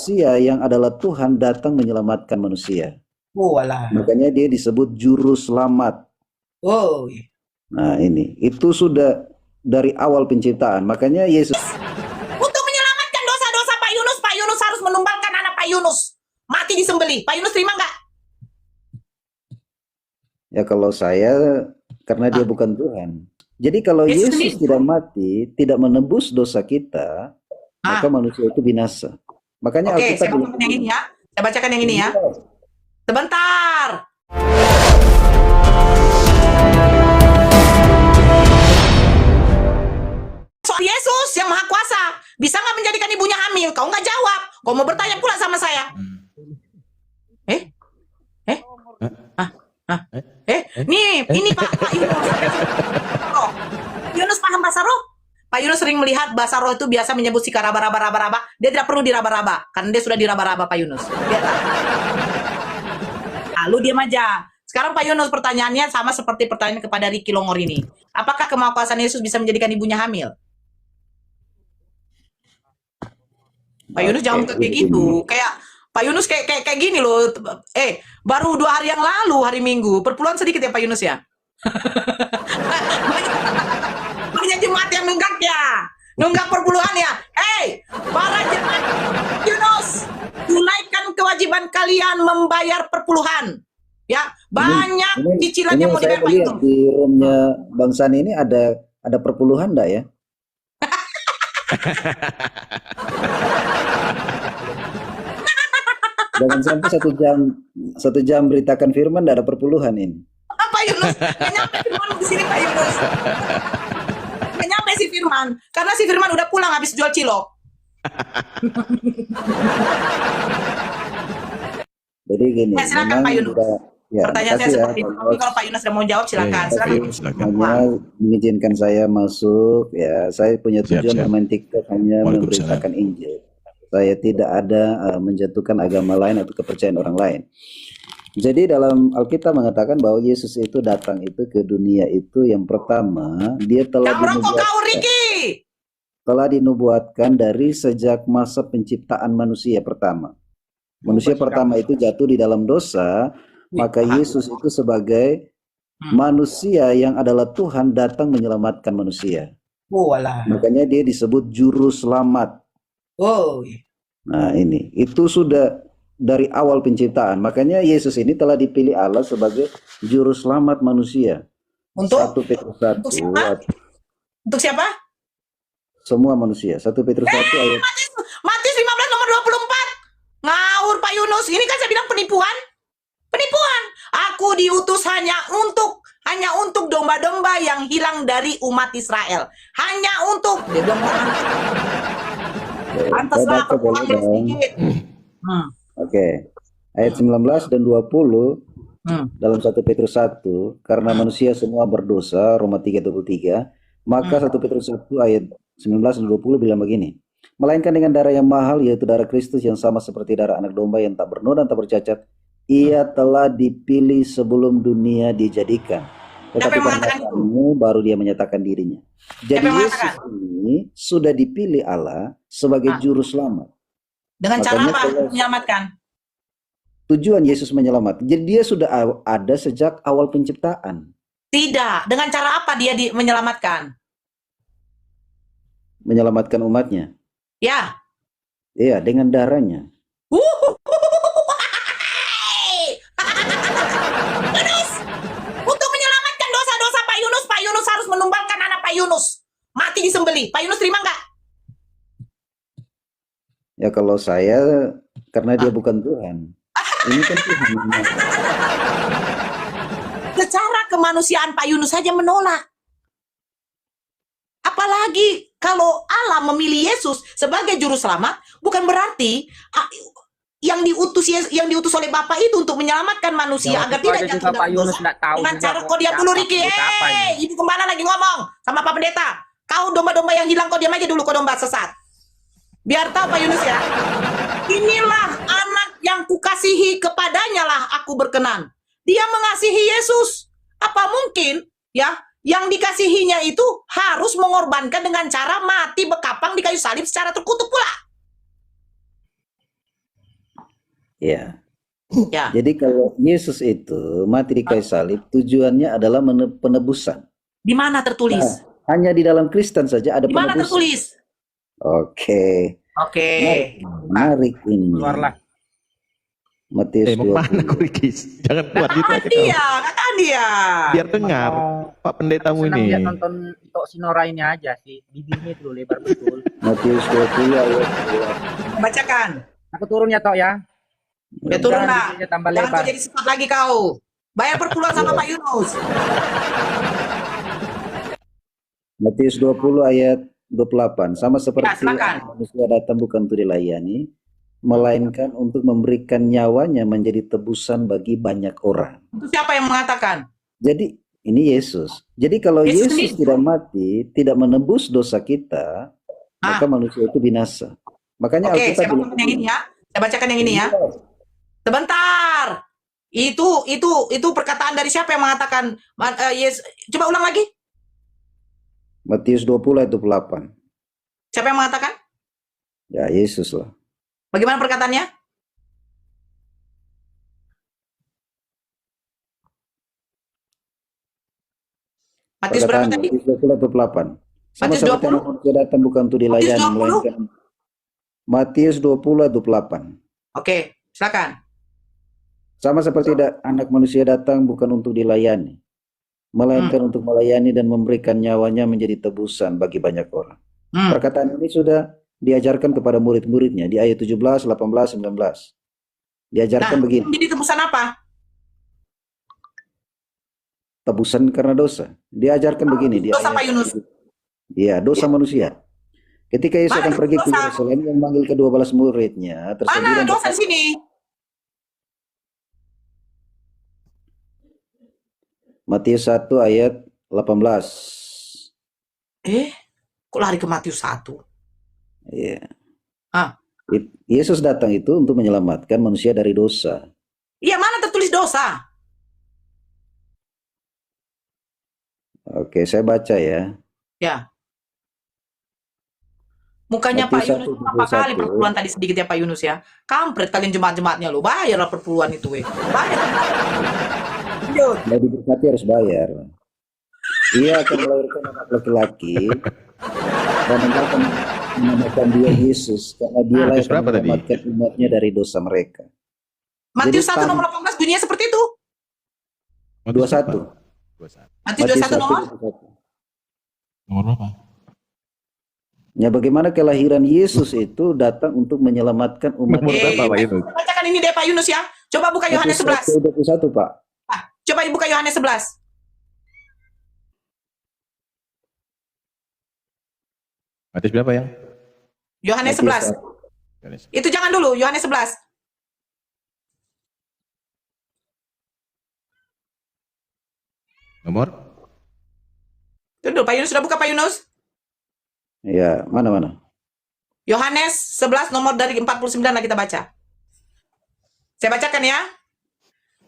manusia yang adalah Tuhan datang menyelamatkan manusia. Oh, alah. Makanya dia disebut juru selamat. Oh. Nah ini, itu sudah dari awal penciptaan. Makanya Yesus Untuk menyelamatkan dosa-dosa Pak Yunus harus menumbalkan anak Pak Yunus. Mati disembelih. Pak Yunus terima nggak? ya kalau saya, karena dia bukan Tuhan. Jadi kalau Yesus tidak mati, tidak menebus dosa kita, maka manusia itu binasa. Makanya Oke, saya Alkitab bacakan yang ini ya. Saya bacakan yang ini ya. Iya. Sebentar. Soal Yesus yang Maha Kuasa, bisa nggak menjadikan ibunya hamil? Kau nggak jawab. Kau mau bertanya pula sama saya. Ini Pak Yunus. Yunus paham bahasa roh? Pak Yunus sering melihat bahasa roh itu biasa menyebut si raba-raba. Dia tidak perlu diraba-raba, karena dia sudah diraba-raba Pak Yunus. Lalu diam aja. Sekarang Pak Yunus pertanyaannya sama seperti pertanyaan kepada Ricky Longor ini. Apakah kemahakuasaan Yesus bisa menjadikan ibunya hamil? Pak Yunus jangan kayak gitu. Kayak Pak Yunus kayak gini loh. Baru 2 hari yang lalu, hari Minggu. Perpuluhan sedikit ya Pak Yunus ya. Banyak jemaat yang nunggak ya. Nunggak perpuluhan ya. Para jemaat Yunus, tunaikan kewajiban kalian membayar perpuluhan. Ya, banyak cicilan yang mau dibayar Pak Yunus. Di roomnya Bang Sani ini ada perpuluhan enggak ya? Jangan sampai 1 jam beritakan firman enggak ada perpuluhan ini. Pak Yunus, nggak nyampe firman di sini Pak Yunus. Nggak nyampe si Firman, karena si Firman udah pulang habis jual cilok. Jadi gini, silakan Pak Yunus. Pertanyaan saya seperti itu. Tapi kalau Pak Yunus sudah mau jawab, silakan. Semuanya mengizinkan saya masuk. Ya, saya punya tujuan bermain TikTok hanya memberitakan Injil. Saya tidak ada menjatuhkan agama lain atau kepercayaan orang lain. Jadi dalam Alkitab mengatakan bahwa Yesus itu datang itu ke dunia itu yang pertama dia telah dinubuatkan dari sejak masa penciptaan manusia pertama. Manusia pertama itu jatuh di dalam dosa, maka Yesus itu sebagai manusia yang adalah Tuhan datang menyelamatkan manusia. Makanya dia disebut juru selamat. Nah ini, itu sudah dari awal penciptaan. Makanya Yesus ini telah dipilih Allah sebagai juru selamat manusia. Untuk 1 Petrus 1. Untuk siapa? Semua manusia. 1 Petrus 1 ayat Matius 15 nomor 24. Ngawur Pak Yunus. Ini kan saya bilang penipuan. Penipuan. Aku diutus hanya untuk domba-domba yang hilang dari umat Israel. Hanya untuk dia bilang pantaslah aku sedikit. Oke. Ayat 19 dan 20 dalam 1 Petrus 1, karena manusia semua berdosa, Roma 3:23, maka 1 Petrus 1 ayat 19 dan 20 bilang begini, melainkan dengan darah yang mahal, yaitu darah Kristus yang sama seperti darah anak domba yang tak bernoda dan tak bercacat, ia telah dipilih sebelum dunia dijadikan. Tetapi karena kamu baru dia menyatakan dirinya. Jadi Yesus ini sudah dipilih Allah sebagai juru selamat. Dengan cara apa menyelamatkan? Tujuan Yesus menyelamatkan. Jadi dia sudah ada sejak awal penciptaan. Tidak. Dengan cara apa dia menyelamatkan? Menyelamatkan umatnya. Ya. Iya, dengan darahnya. Yunus, untuk menyelamatkan dosa-dosa Pak Yunus harus menumbalkan anak Pak Yunus. Mati disembelih. Pak Yunus terima nggak? Ya kalau saya, karena dia bukan Tuhan. Ini kan Tuhan. Secara kemanusiaan Pak Yunus saja menolak. Apalagi kalau Allah memilih Yesus sebagai juru selamat, bukan berarti yang diutus oleh Bapa itu untuk menyelamatkan manusia agar tidak jatuh dalam dosa. Dengan cara kau diam dulu Ricky. Ibu kemana lagi ngomong sama Pak Pendeta? Kau domba-domba yang hilang, kau diam aja dulu, kau domba sesat. Biar tahu Pak Yunus ya. Inilah anak yang kukasihi, kepadanya lah aku berkenan. Dia mengasihi Yesus. Apa mungkin ya yang dikasihinya itu harus mengorbankan dengan cara mati bekapang di kayu salib secara terkutuk pula? Ya. Ya. Jadi kalau Yesus itu mati di kayu salib, tujuannya adalah penebusan. Di mana tertulis? Nah, hanya di dalam Kristen saja ada Di mana penebusan. tertulis? Oke. Oke. Menarik ini. Keluarlah. Matius Mana 20. Kurikis? Jangan buat gitu Katakan aja dia, kau. katakan dia. Biar dengar Pak Pendetamu Senang ini. lihat nonton Tok Sinora ini aja sih. Bibirnya itu loh lebar betul. Matius 20 ayat 2. Bacakan. Aku turun ya Tok ya. Ya turun Jangan lah. bibirnya tambah Jangan lebar. kau jadi sesat lagi kau. Bayar perpuluhan sama Pak Yunus. Matius 20 ayat 28. Sama seperti silakan. manusia datang bukan untuk dilayani, melainkan untuk memberikan nyawanya menjadi tebusan bagi banyak orang. Itu siapa yang mengatakan? Jadi ini Yesus. Jadi kalau Yesus Yesus sendiri. tidak mati, tidak menebus dosa kita, maka manusia itu binasa. Makanya Oke, saya bilang, bacakan yang ini ya. Saya bacakan yang ini ya. Sebentar. Itu perkataan dari siapa yang mengatakan yes. Coba ulang lagi. Matius 20 ayat 28. Siapa yang mengatakan? Ya Yesus lah. Bagaimana perkataannya? Matius berapa Perkataan tadi? Matius 20 ayat 28. Sama Matius seperti 20? manusia datang bukan untuk dilayani, Matius 20? melainkan Matius 20 ayat 28. Oke, silakan. Sama seperti anak manusia datang bukan untuk dilayani, melainkan untuk melayani dan memberikan nyawanya menjadi tebusan bagi banyak orang. Perkataan ini sudah diajarkan kepada murid-muridnya di ayat 17, 18, 19. Diajarkan begini. Jadi tebusan apa? Tebusan karena dosa. Diajarkan begini. Dosa Pak Yunus. Iya, dosa manusia. Ketika Yesus akan pergi ke dosa? Yerusalem yang memanggil ke-12 muridnya, Mana dosa di sini? Matius 1 ayat 18. Kok lari ke Matius 1? Iya. Yesus datang itu untuk menyelamatkan manusia dari dosa. Iya, mana tertulis dosa? Oke, saya baca ya. Ya. Mukanya Pak Matius Yunus 1, berapa kali 21. perpuluhan tadi sedikit ya Pak Yunus ya. Kampret kalian jemaat-jemaatnya lo. Bayarlah perpuluhan itu Bayar. Lanjut. Mau diberkati harus bayar. Ia akan melahirkan anak laki-laki dan akan menamakan dia Yesus karena dia lah yang akan menyelamatkan umatnya dari dosa mereka. Matius Jadi, 1 nomor 18 bunyinya seperti itu. 21. Matius 21 nomor? Nomor berapa? Ya, bagaimana kelahiran Yesus itu datang untuk menyelamatkan umat. Nomor berapa, Pak Yunus? Bacakan ini deh Pak Yunus ya. Coba buka Yohanes 11. 21, Pak. Coba buka Yohanes 11. Matius berapa ya? Yohanes 11. Itu jangan dulu, Yohanes 11. Nomor? Tunggu, Pak Yunus sudah buka Pak Yunus? Ya, mana? Yohanes 11 nomor dari 49 lah kita baca. Saya bacakan ya.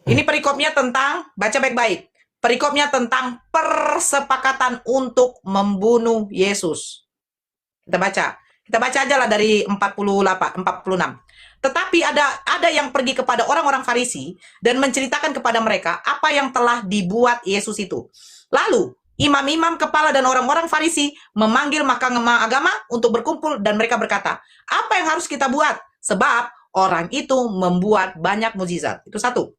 Ini perikopnya tentang, baca baik-baik. Perikopnya tentang persepakatan untuk membunuh Yesus. Kita baca aja lah dari 46. Tetapi ada yang pergi kepada orang-orang Farisi dan menceritakan kepada mereka apa yang telah dibuat Yesus itu. Lalu imam-imam kepala dan orang-orang Farisi memanggil mahkamah agama untuk berkumpul dan mereka berkata, apa yang harus kita buat? Sebab orang itu membuat banyak mukjizat. Itu satu.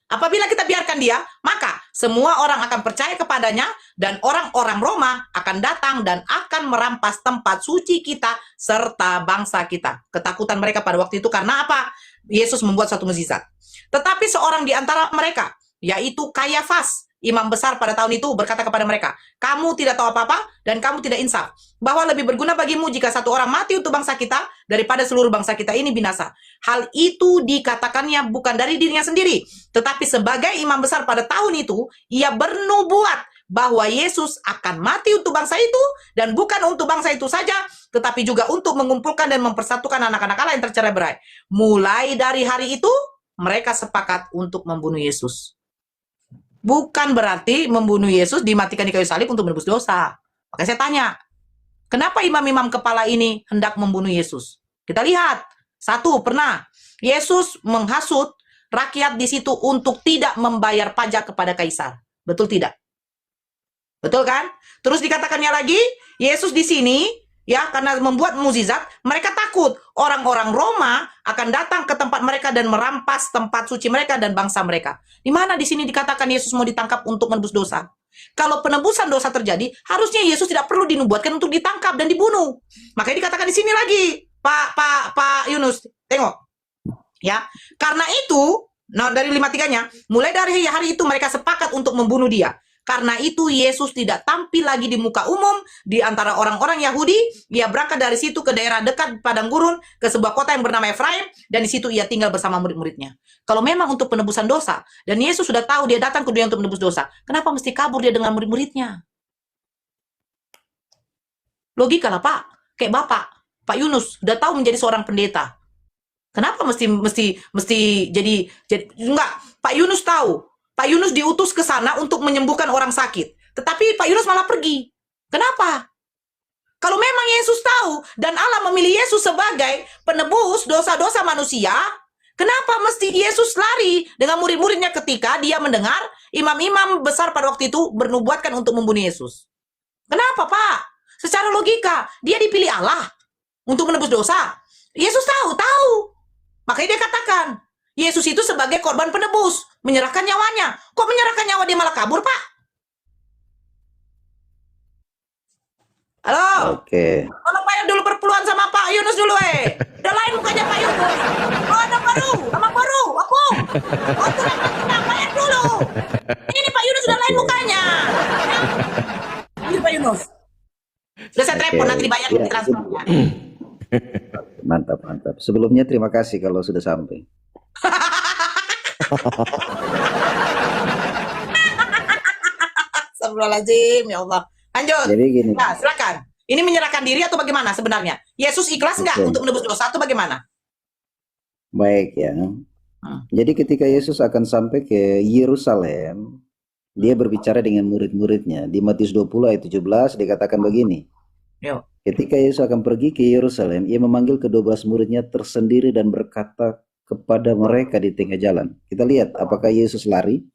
Apabila kita biarkan dia, maka semua orang akan percaya kepadanya dan orang-orang Roma akan datang dan akan merampas tempat suci kita serta bangsa kita. Ketakutan mereka pada waktu itu karena apa? Yesus membuat satu mukjizat. Tetapi seorang di antara mereka, yaitu Kayafas, imam besar pada tahun itu, berkata kepada mereka, kamu tidak tahu apa-apa dan kamu tidak insaf, bahwa lebih berguna bagimu jika satu orang mati untuk bangsa kita daripada seluruh bangsa kita ini binasa. Hal itu dikatakannya bukan dari dirinya sendiri, tetapi sebagai imam besar pada tahun itu, ia bernubuat bahwa Yesus akan mati untuk bangsa itu, dan bukan untuk bangsa itu saja, tetapi juga untuk mengumpulkan dan mempersatukan anak-anak Allah yang tercerai-berai. Mulai dari hari itu, mereka sepakat untuk membunuh Yesus. Bukan berarti membunuh Yesus dimatikan di kayu salib untuk menebus dosa. Makanya saya tanya, kenapa imam-imam kepala ini hendak membunuh Yesus? Kita lihat, Satu, pernah Yesus menghasut rakyat di situ untuk tidak membayar pajak kepada kaisar. Betul tidak? Betul kan? Terus dikatakannya lagi, Yesus di sini, ya, karena membuat mukjizat, mereka takut orang-orang Roma akan datang ke tempat mereka dan merampas tempat suci mereka dan bangsa mereka. Di mana di sini dikatakan Yesus mau ditangkap untuk menebus dosa? Kalau penebusan dosa terjadi, harusnya Yesus tidak perlu dinubuatkan untuk ditangkap dan dibunuh. Makanya dikatakan di sini lagi, Pak Yunus, tengok, ya. Karena itu, nah dari 5:3-nya, mulai dari hari itu mereka sepakat untuk membunuh dia. Karena itu Yesus tidak tampil lagi di muka umum di antara orang-orang Yahudi. Ia berangkat dari situ ke daerah dekat padang gurun, ke sebuah kota yang bernama Efraim, dan di situ ia tinggal bersama murid-muridnya. Kalau memang untuk penebusan dosa, dan Yesus sudah tahu dia datang ke dunia untuk menebus dosa, kenapa mesti kabur dia dengan murid-muridnya? Logika lah, Pak. Kayak Pak Yunus sudah tahu menjadi seorang pendeta. Kenapa mesti jadi enggak? Pak Yunus tahu. Pak Yunus diutus ke sana untuk menyembuhkan orang sakit. Tetapi Pak Yunus malah pergi. Kenapa? Kalau memang Yesus tahu dan Allah memilih Yesus sebagai penebus dosa-dosa manusia, kenapa mesti Yesus lari dengan murid-muridnya ketika dia mendengar imam-imam besar pada waktu itu bernubuatkan untuk membunuh Yesus? Kenapa, Pak? Secara logika, dia dipilih Allah untuk menebus dosa. Yesus tahu. Makanya dia katakan, Yesus itu sebagai korban penebus, menyerahkan nyawanya. Kok menyerahkan nyawa dia malah kabur, Pak? Halo? Oke. Tolong Pak Yunus dulu berpeluang sama Pak Yunus dulu, Udah lain mukanya Pak Yunus. Oh, ada baru, sama baru, aku. Oh, itu Pak Yunus dulu. Ini Pak Yunus sudah lain mukanya. Ya. Ini Pak Yunus. Sudah saya telepon, nanti dibayar di transfernya. Mantap. Sebelumnya terima kasih kalau sudah sampai. Astagfirullahaladzim, ya Allah. Lanjut. Jadi gini. Nah, silakan. Ini menyerahkan diri atau bagaimana sebenarnya? Yesus ikhlas nggak untuk menebus dosa atau bagaimana? Baik ya. Jadi ketika Yesus akan sampai ke Yerusalem, dia berbicara dengan murid-muridnya. Di Matius 20 ayat 17 dikatakan begini. Yo. Ketika Yesus akan pergi ke Yerusalem, ia memanggil ke-12 muridnya tersendiri dan berkata kepada mereka di tengah jalan. Kita lihat apakah Yesus lari.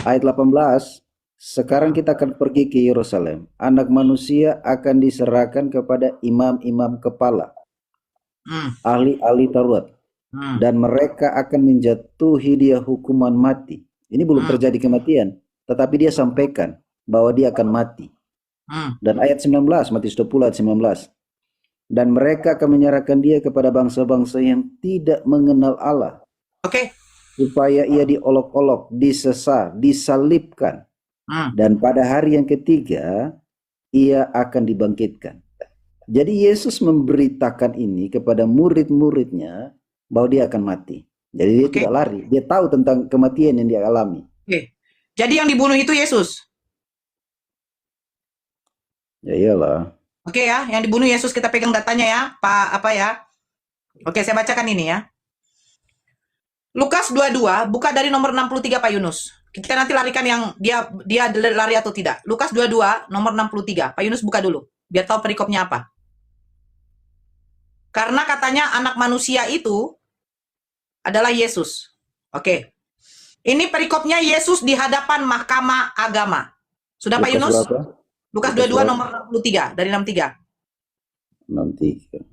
Ayat 18, sekarang kita akan pergi ke Yerusalem. Anak manusia akan diserahkan kepada imam-imam kepala, ahli-ahli Taurat, dan mereka akan menjatuhi dia hukuman mati. Ini belum terjadi kematian, tetapi dia sampaikan bahwa dia akan mati. Dan ayat 19, Matius 20 ayat 19. Dan mereka akan menyerahkan dia kepada bangsa-bangsa yang tidak mengenal Allah. Oke. Supaya ia diolok-olok, disesah, disalibkan. Dan pada hari yang ketiga, ia akan dibangkitkan. Jadi Yesus memberitakan ini kepada murid-muridnya bahwa dia akan mati. Jadi dia tidak lari. Dia tahu tentang kematian yang dia alami. Jadi yang dibunuh itu Yesus? Ya iyalah. Oke ya, yang dibunuh Yesus, kita pegang datanya ya, Pak apa ya. Oke, saya bacakan ini ya. Lukas 22, buka dari nomor 63 Pak Yunus. Kita nanti larikan yang dia lari atau tidak. Lukas 22 nomor 63. Pak Yunus buka dulu, biar tahu perikopnya apa. Karena katanya anak manusia itu adalah Yesus. Oke. Ini perikopnya Yesus di hadapan mahkamah agama. Sudah Pak Yunus? Berapa? Lukas 22 nomor 63 dari 63. 63.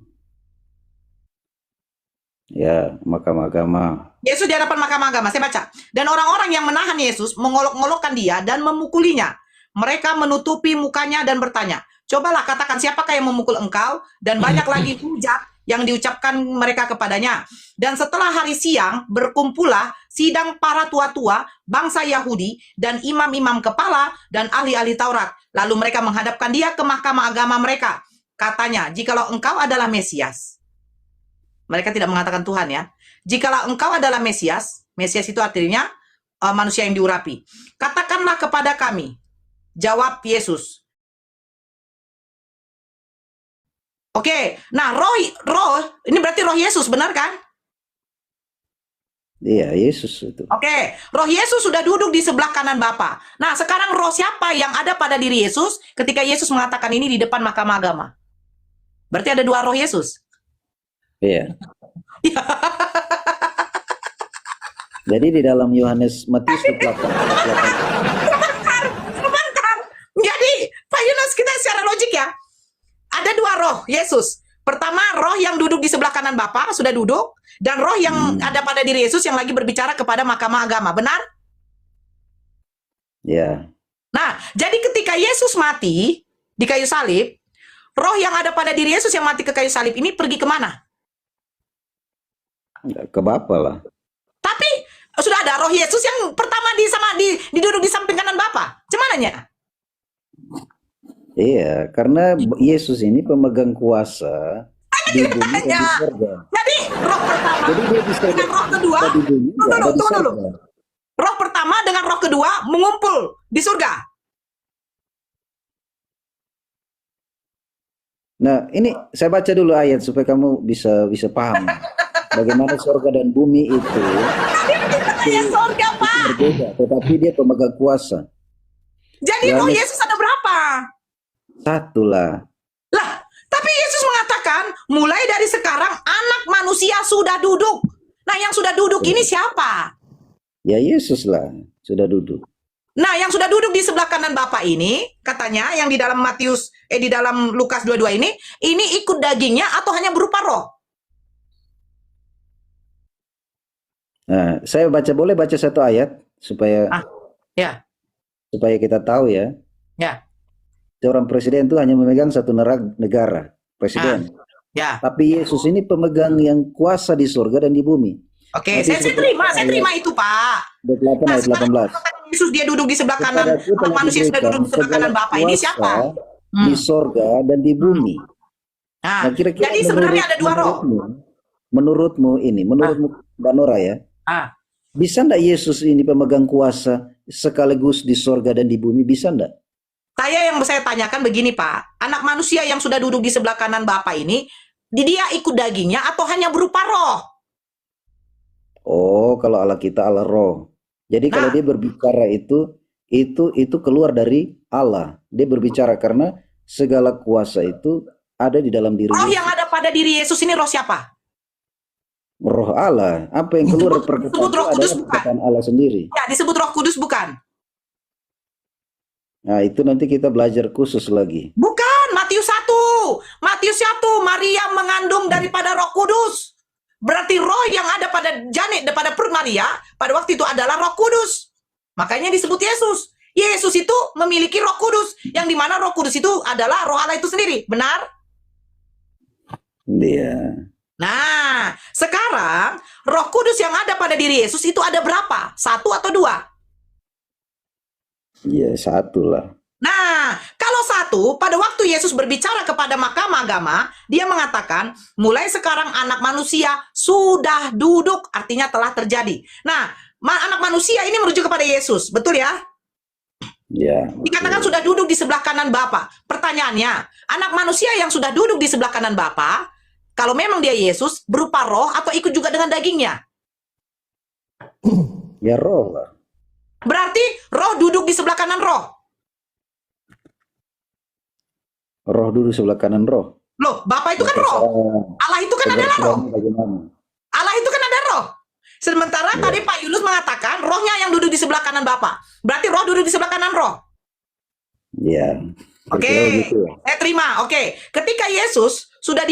Ya, mahkamah agama. Yesus di hadapan mahkamah agama. Saya baca. Dan orang-orang yang menahan Yesus mengolok-olokkan dia dan memukulinya. Mereka menutupi mukanya dan bertanya, "Cobalah katakan siapakah yang memukul engkau?" Dan banyak lagi hujat yang diucapkan mereka kepadanya. Dan setelah hari siang, berkumpullah sidang para tua-tua, bangsa Yahudi, dan imam-imam kepala, dan ahli-ahli Taurat. Lalu mereka menghadapkan dia ke mahkamah agama mereka. Katanya, "Jikalau engkau adalah Mesias." Mereka tidak mengatakan Tuhan ya. "Jikalau engkau adalah Mesias," Mesias itu artinya manusia yang diurapi, "katakanlah kepada kami." Jawab Yesus. Oke, nah roh ini berarti roh Yesus, benar kan? Iya, Yesus itu. Oke, roh Yesus sudah duduk di sebelah kanan Bapa. Nah, sekarang roh siapa yang ada pada diri Yesus ketika Yesus mengatakan ini di depan mahkamah agama? Berarti ada dua roh Yesus. Iya. Jadi di dalam Matius 28. Sebentar. Jadi, Pak Yunus, kita secara logik ya. Ada dua roh Yesus. Pertama, roh yang duduk di sebelah kanan Bapa, sudah duduk. Dan roh yang ada pada diri Yesus yang lagi berbicara kepada mahkamah agama. Benar? Ya. Nah, jadi ketika Yesus mati di kayu salib, roh yang ada pada diri Yesus yang mati ke kayu salib ini pergi kemana? Ke Bapa lah. Tapi sudah ada roh Yesus yang pertama diduduk di samping kanan Bapa. Cumananya? Iya, karena Yesus ini pemegang kuasa di bumi dan di surga. Jadi roh pertama Jadi dia bisa dengan roh kedua, di bumi, tunggu di dulu. surga. Roh pertama dengan roh kedua mengumpul di surga. Nah, ini saya baca dulu ayat supaya kamu bisa paham bagaimana surga dan bumi itu Ya surga, Pak. berbeda, tetapi dia pemegang kuasa. Jadi roh Yesus ada berapa? Satu lah. Lah, tapi Yesus mengatakan mulai dari sekarang anak manusia sudah duduk. Nah, yang sudah duduk ini siapa? Ya Yesus lah sudah duduk. Nah, yang sudah duduk di sebelah kanan Bapa ini, katanya yang di dalam di dalam Lukas 22 ini ikut dagingnya atau hanya berupa roh? Nah, saya boleh baca satu ayat supaya Ya. supaya kita tahu ya. Ya. Seorang presiden itu hanya memegang satu negara, presiden. Ya. Tapi Yesus ini pemegang yang kuasa di surga dan di bumi. Oke, saya terima itu, Pak. 28 Nah, ayat 18. Yesus dia duduk di sebelah kanan, manusia sudah duduk di sebelah kanan Bapa. Ini siapa? Di surga dan di bumi. Nah, Nah, kira-kira jadi sebenarnya ada dua roh. Menurutmu Mbak Nora ya, bisa enggak Yesus ini pemegang kuasa sekaligus di surga dan di bumi? Bisa enggak? Saya tanyakan begini, Pak. Anak manusia yang sudah duduk di sebelah kanan Bapa ini, dia ikut dagingnya atau hanya berupa roh? Oh, kalau Allah kita Allah roh. Jadi kalau dia berbicara itu keluar dari Allah. Dia berbicara karena segala kuasa itu ada di dalam diri Roh Yesus. yang ada pada diri Yesus ini roh siapa? Roh Allah. Apa yang keluar perkataan disebut Roh Kudus bukan? perkataan Allah sendiri. Ya, disebut Roh Kudus bukan? Nah, itu nanti kita belajar khusus lagi. Bukan, Matius 1. Matius 1, Maria mengandung daripada Roh Kudus. Berarti roh yang ada pada janin, pada perut Maria, pada waktu itu adalah Roh Kudus. Makanya disebut Yesus. Yesus itu memiliki Roh Kudus, yang dimana Roh Kudus itu adalah Roh Allah itu sendiri. Benar? Iya. Nah, sekarang Roh Kudus yang ada pada diri Yesus itu ada berapa? 1 atau 2? Iya, satu lah. Nah, kalau 1, pada waktu Yesus berbicara kepada mahkamah agama, dia mengatakan, mulai sekarang anak manusia sudah duduk, artinya telah terjadi. Nah, anak manusia ini merujuk kepada Yesus, betul ya? Ya. Dikatakan sudah duduk di sebelah kanan Bapa. Pertanyaannya, anak manusia yang sudah duduk di sebelah kanan Bapa, kalau memang dia Yesus, berupa roh atau ikut juga dengan dagingnya? Ya roh lah. Berarti roh duduk di sebelah kanan roh. Roh dulu sebelah kanan roh. Loh, Bapa itu kan roh. Allah itu kan adalah roh. Allah itu kan ada roh. Sementara tadi Pak Yunus mengatakan rohnya yang duduk di sebelah kanan Bapa. Berarti roh duduk di sebelah kanan roh. Iya. Oke, saya terima. Oke, ketika Yesus sudah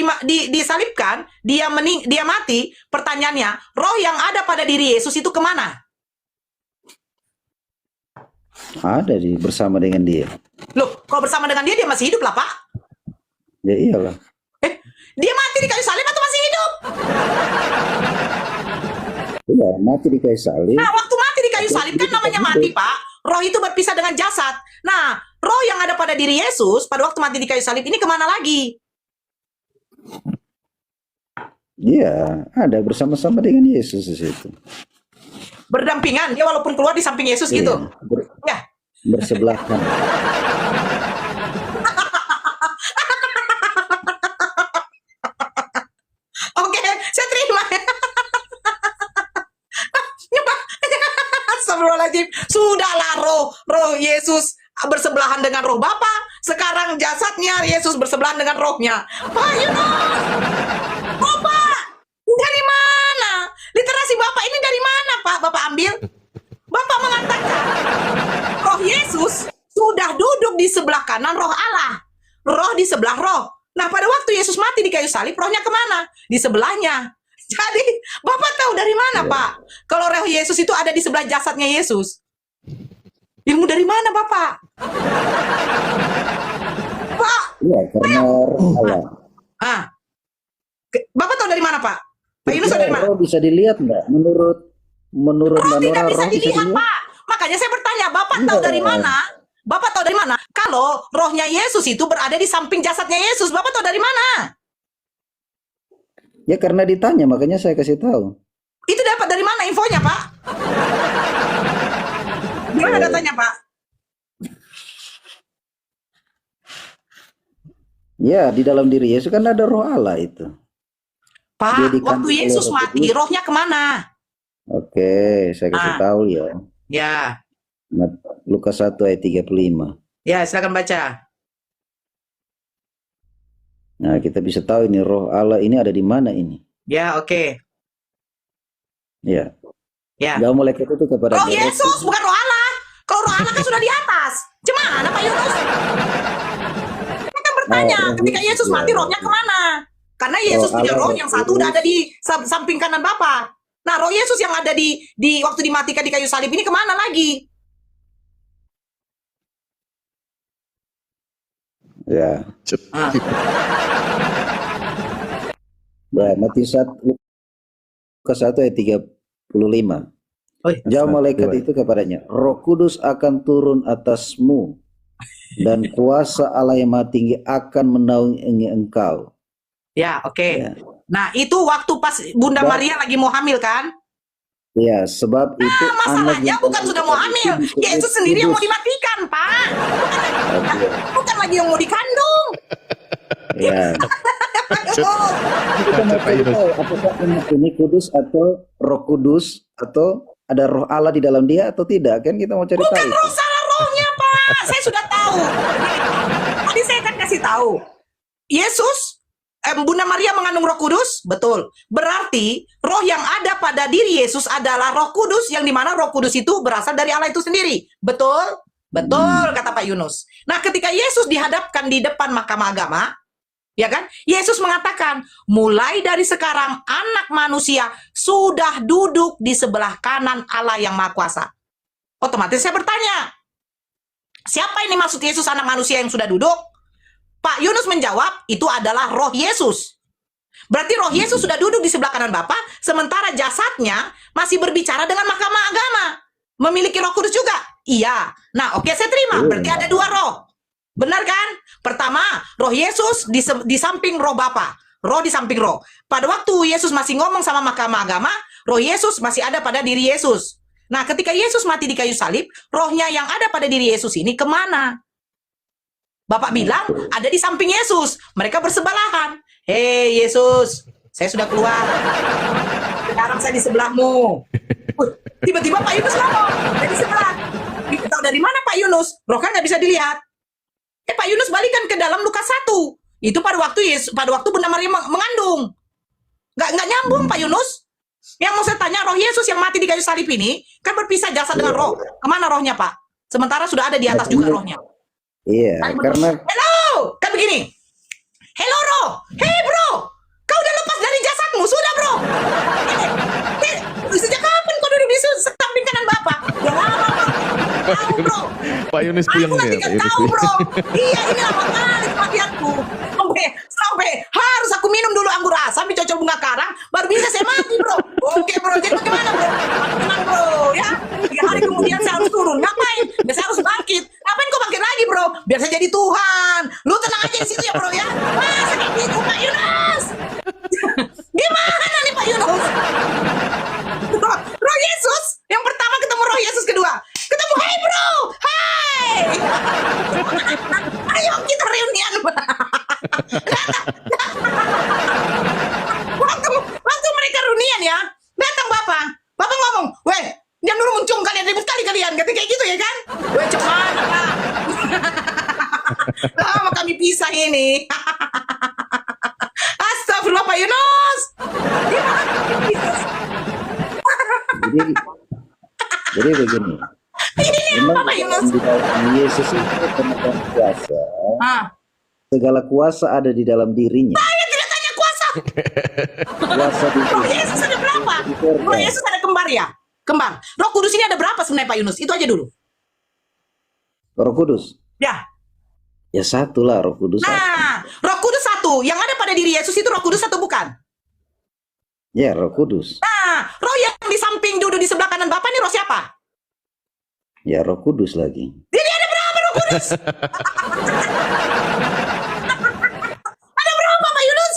disalibkan, dia mati. Pertanyaannya, roh yang ada pada diri Yesus itu kemana? Ada bersama dengan dia. Loh, kalau bersama dengan dia masih hidup lah, Pak. Ya iyalah. Dia mati di kayu salib atau masih hidup? Iya, mati di kayu salib. Nah, waktu mati di kayu salib kan namanya mati, Pak. Roh itu berpisah dengan jasad. Nah, roh yang ada pada diri Yesus pada waktu mati di kayu salib ini kemana lagi? Iya, ada bersama-sama dengan Yesus di situ. Berdampingan, dia walaupun keluar di samping Yesus gitu. Ya. Bersebelahan. Oke, saya terima. Astagfirullahaladzim. Sudahlah roh Yesus bersebelahan dengan roh Bapa. Sekarang jasadnya Yesus bersebelahan dengan rohnya. Pak Yunus. Oh, Pak. salib, rohnya kemana? Di sebelahnya. Jadi, Bapak tahu dari mana, Pak? Kalau roh Yesus itu ada di sebelah jasadnya Yesus. Ilmu dari mana, Bapak? Pak, Iya, karena roh Allah. Bapak tahu dari mana, Pak? Pak Yunus tahu dari mana? Roh bisa dilihat nggak? Menurut Roh tidak Manora, bisa roh bisa dilihat, dilihat. Pak. Makanya saya bertanya, Bapak tahu dari mana? Bapak tahu dari mana? Kalau rohnya Yesus itu berada di samping jasadnya Yesus, Bapak tahu dari mana? Ya karena ditanya, makanya saya kasih tahu. Itu dapat dari mana infonya, Pak? Gimana datanya, Pak? Ya, di dalam diri Yesus kan ada roh Allah itu. Pak, Dia dikandung waktu Yesus oleh Roh mati, Kudus. rohnya kemana? Oke, saya kasih tahu ya. Ya, Lukas 1 ayat 35. ya silakan baca. Nah, kita bisa tahu ini roh Allah ini ada di mana ini. Ya, oke. Ya. Ya. Jauh malaikat itu kepada Roh Yesus, bukan roh Allah. Kalau roh Allah kan sudah di atas. Gimana, Pak Yunus? Saya kan bertanya, ketika Yesus mati, rohnya kemana? Karena Yesus punya roh yang satu udah ada di samping kanan Bapa. Nah, roh Yesus yang ada di waktu dimatikan di kayu salib ini kemana lagi? Ya. Nah, Matius 1 Lukas 1 ayat 35. Jawab malaikat itu kepadanya, Roh Kudus akan turun atasmu dan kuasa Allah yang Maha Tinggi akan menaungi engkau. Ya, oke. Ya. Nah, itu waktu pas Bunda Maria lagi mau hamil kan? Ya, sebab itu masalahnya bukan sudah mau hamil. Yesus sendiri yang mau dimatikan, Pak. Bukan lagi yang mau dikandung. Ya. Kita mau tahu apakah ini kudus atau Roh Kudus atau ada roh Allah di dalam dia atau tidak, kan kita mau cari tahu. Bukan roh, salah rohnya, Pak. Saya sudah tahu. Tadi saya akan kasih tahu. Yesus, Bunda Maria mengandung Roh Kudus, betul. Berarti roh yang ada pada diri Yesus adalah Roh Kudus, yang dimana Roh Kudus itu berasal dari Allah itu sendiri. Betul? Betul, kata Pak Yunus. Nah, ketika Yesus dihadapkan di depan mahkamah agama, ya kan? Yesus mengatakan, mulai dari sekarang anak manusia sudah duduk di sebelah kanan Allah yang Maha Kuasa. Otomatis saya bertanya, siapa ini maksud Yesus anak manusia yang sudah duduk? Pak Yunus menjawab, itu adalah roh Yesus. Berarti roh Yesus sudah duduk di sebelah kanan Bapa, sementara jasadnya masih berbicara dengan mahkamah agama. Memiliki Roh Kudus juga? Iya. Nah, oke, saya terima. Berarti ada dua roh. Benar kan? Pertama, roh Yesus di samping roh Bapa. Roh di samping roh. Pada waktu Yesus masih ngomong sama mahkamah agama, roh Yesus masih ada pada diri Yesus. Nah, ketika Yesus mati di kayu salib, rohnya yang ada pada diri Yesus ini kemana? Bapak bilang ada di samping Yesus. Mereka bersebelahan. Hei Yesus, saya sudah keluar. Sekarang saya di sebelahmu. Tiba-tiba Pak Yunus ngomong dari sebelah. Tahu dari mana Pak Yunus? Roh kan nggak bisa dilihat. Pak Yunus balikan ke dalam Lukas 1. Itu pada waktu Bunda Maria mengandung. Nggak nyambung Pak Yunus. Yang mau saya tanya, roh Yesus yang mati di kayu salib ini kan berpisah jasad dengan roh. Kemana rohnya Pak? Sementara sudah ada di atas juga rohnya. Iya, karena hello, kan begini. Hello roh, hey bro, kau udah lepas dari jasadmu, sudah bro. Sejak kapan kau duduk di samping kanan Bapak? Ya lama, tahu bro. Pak Yunus Aku puyeng nanti ya, kan Pak Yunus tahu bro. Iya, ini lama kali kematianku. Sampai harus aku minum dulu anggur asam dicocol bunga karang, baru bisa saya mati bro. Oke bro, jadi bagaimana bro? Tenang bro, ya. 3 hari kemudian saya harus turun. Ngapain? Biar saya harus bangkit. Ngapain kau bangkit lagi bro? Biar saya jadi Tuhan. Lu tenang aja di situ ya bro ya. Masa kayak gitu Pak Yunus? Gimana nih Pak Yunus? Roh Yesus yang pertama ketemu roh Yesus kedua. Ketemu, hey bro, hai. Ayo kita reunian. waktu mereka reunian ya, datang Bapak ngomong, weh, jangan dulu muncung kalian, ribut kali kalian, kata kayak gitu ya kan? Weh, cuman Pak. Lama kami pisah ini. Astagfirullah Pak Yunus. jadi begini. Ini apa Pak Yunus? Yesus itu pemegang kuasa. Segala kuasa ada di dalam dirinya. Saya tidak tanya kuasa Kuasa di Roh Yesus ada berapa? Roh Yesus ada kembar ya? Kembar. Roh Kudus ini ada berapa sebenarnya Pak Yunus? Itu aja dulu. Roh Kudus. Ya. Ya satu lah Roh Kudus. Nah, Roh Kudus satu. Yang ada pada diri Yesus itu Roh Kudus satu bukan? Ya Roh Kudus. Nah, roh yang di samping duduk di sebelah kanan Bapak ini roh siapa? Ya Roh Kudus lagi. Jadi ada berapa Roh Kudus? Ada berapa Pak Yunus?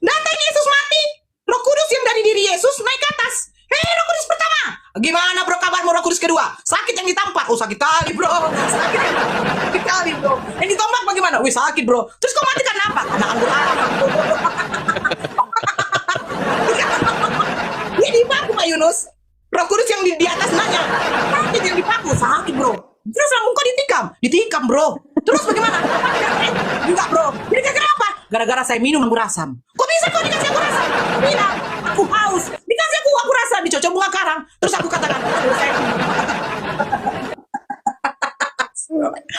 Datang Yesus mati, Roh Kudus yang dari diri Yesus naik ke atas. Hei Roh Kudus pertama, gimana bro kabarmu Roh Kudus kedua? Sakit yang ditampar, oh sakit kali bro, sakit kali bro. Yang ditombak bagaimana? Wih sakit bro. Terus kau mati karena apa? Karena anggur arak. Dia dipaku Pak Yunus. Roh Kudus yang di atas nanya, sakit yang dipaku, sakit bro. Terus lambung kau ditikam bro. Terus bagaimana? Enggak bro. Jadi gara-gara apa? Gara-gara saya minum anggur asam. Kok bisa kau dikasih anggur asam? Bilang, aku haus. Dikasih aku anggur asam, dicocok bunga karang. Terus aku katakan,